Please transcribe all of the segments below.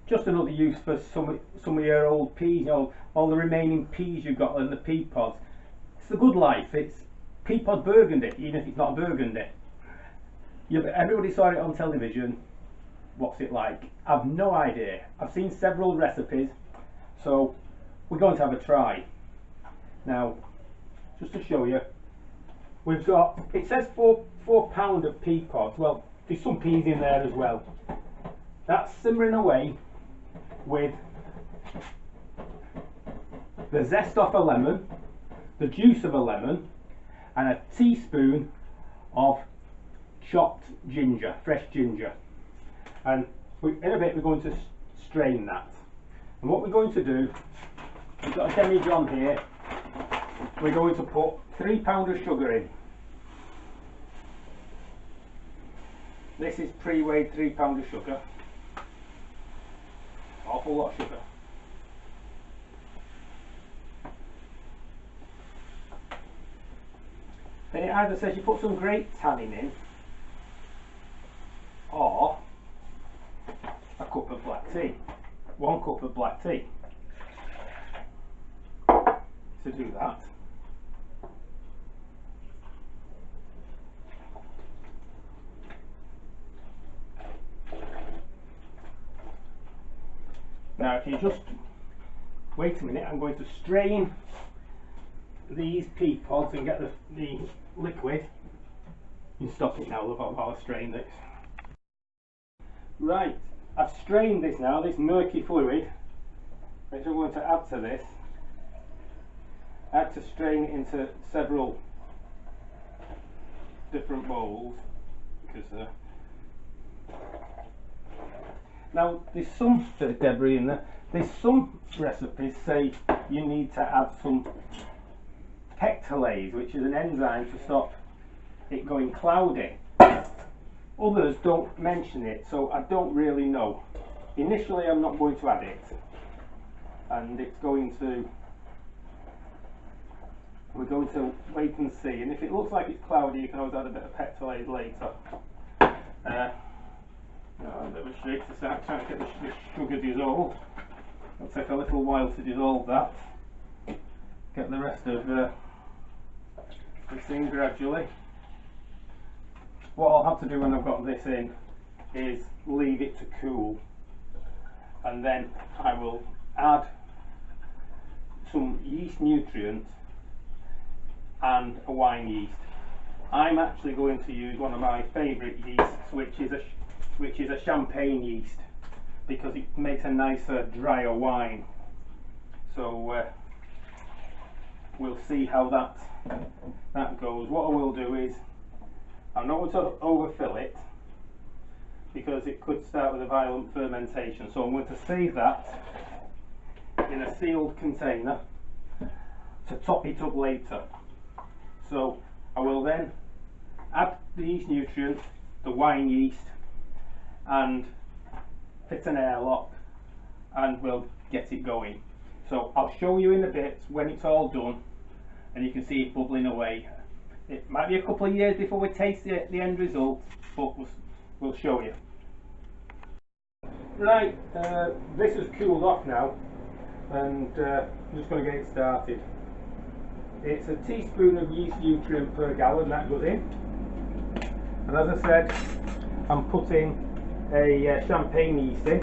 Just another use for some of your old peas, you know, all the remaining peas you've got in the pea pods. It's the good life. It's pea pod burgundy, even if it's not burgundy. Everybody saw it on television. What's it like? I've no idea. I've seen several recipes, so we're going to have a try. Now, just to show you, we've got, it says four pound of pea pods. Well, there's some peas in there as well. That's simmering away with the zest off a lemon, the juice of a lemon, and a teaspoon of chopped ginger, fresh ginger. And in a bit we're going to strain that. And what we're going to do, we've got a demi-john here. We're going to put 3 pounds of sugar in. This is pre-weighed 3 pounds of sugar. Awful lot of sugar. Then it either says you put some grape tannin in, or a cup of black tea. 1 cup of black tea. To do that, now if you just wait a minute, I'm going to strain these pea pods and get the liquid. You can stop it now, look how I strain this. Right, I've strained this now, this murky fluid, which I'm going to add to this. I had to strain it into several different bowls because now there's some bit of debris in there. There's some recipes say you need to add some pectolase, which is an enzyme to stop it going cloudy. Others don't mention it, so I don't really know. Initially I'm not going to add it, and we're going to wait and see, and if it looks like it's cloudy you can always add a bit of pectolase later. A bit of a trick to start trying to get the sugar dissolved. It'll take a little while to dissolve that. Get the rest of this in gradually. What I'll have to do when I've got this in is leave it to cool, and then I will add some yeast nutrients and a wine yeast. I'm actually going to use one of my favourite yeasts, which is a champagne yeast, because it makes a nicer, drier wine. So we'll see how that goes. What I will do is, I'm not going to overfill it because it could start with a violent fermentation, so I'm going to save that in a sealed container to top it up later. So I will then add the yeast nutrients, the wine yeast, and fit an airlock, and we'll get it going. So I'll show you in a bit when it's all done, and you can see it bubbling away. It might be a couple of years before we taste the end result, but we'll show you. Right, this has cooled off now, and I'm just going to get it started. It's a teaspoon of yeast nutrient per gallon that goes in, and as I said, I'm putting a champagne yeast in,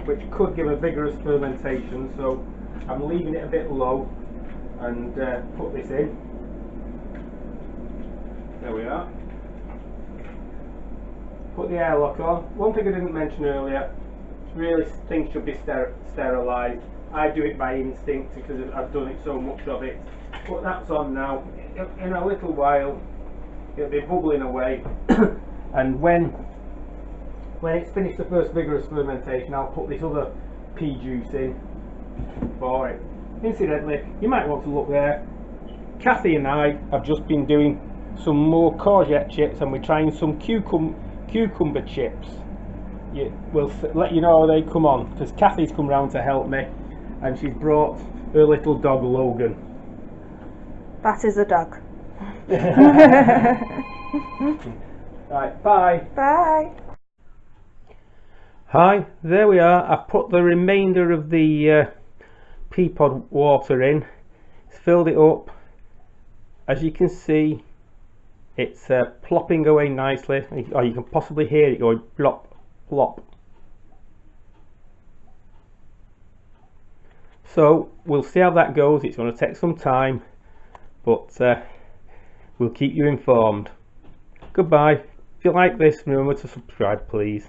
which could give a vigorous fermentation, so I'm leaving it a bit low and put this in. There we are. Put the airlock on. One thing I didn't mention earlier, really things should be sterilised. I do it by instinct because I've done it so much of it. But that's on now. In a little while it'll be bubbling away and when it's finished the first vigorous fermentation, I'll put this other pea juice in for it. Incidentally, you might want to look there, Kathy and I have just been doing some more courgette chips, and we're trying some cucumber chips. We'll let you know how they come on, because Kathy's come round to help me, and she's brought her little dog Logan. That is a dog. Right, bye. Bye. Hi, there we are. I've put the remainder of the pea pod water in. It's filled it up. As you can see, it's plopping away nicely, or you can possibly hear it going plop, plop. So we'll see how that goes. It's going to take some time, but we'll keep you informed. Goodbye. If you like this, remember to subscribe, please.